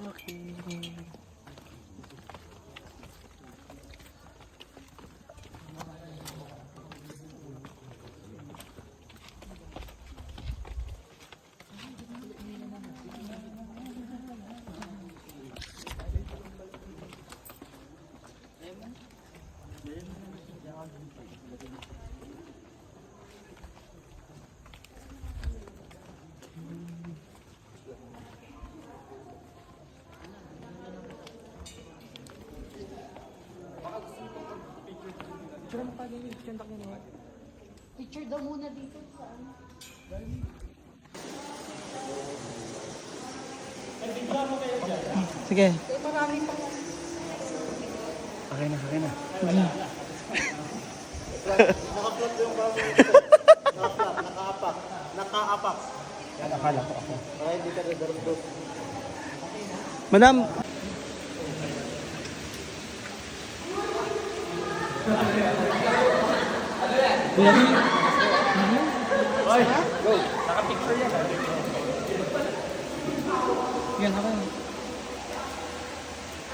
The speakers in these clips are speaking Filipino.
akin. Picture daw muna dito sa ano. Sige. Marami pa. Okay na. Naka-plot yung bago. Naka-apak. Yan, akala ko ako. Ay, hindi ka nadarugdog. Madam! Oy, go! Naka-picture yan. Yan, ako.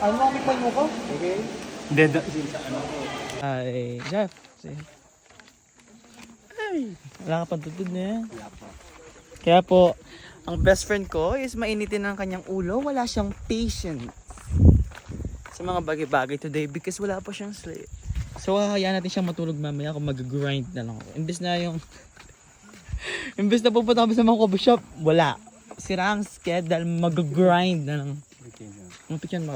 Ano ang pipay mo ko? Okay. Dead sa ano ko. Ay, Jeff. Ay, wala ka pang tutod na yan. Wala pa. Kaya po, ang best friend ko is mainitin ng kanyang ulo. Wala siyang patience sa mga bagay-bagay today because wala pa siyang sleep. So, hayaan natin siyang matulog mamaya kung mag-grind na lang ako. Imbes na yung... Imbes na pupunta kami sa mga coffee shop, wala. Sira ang schedule, mag-grind na lang. Ang picture mo,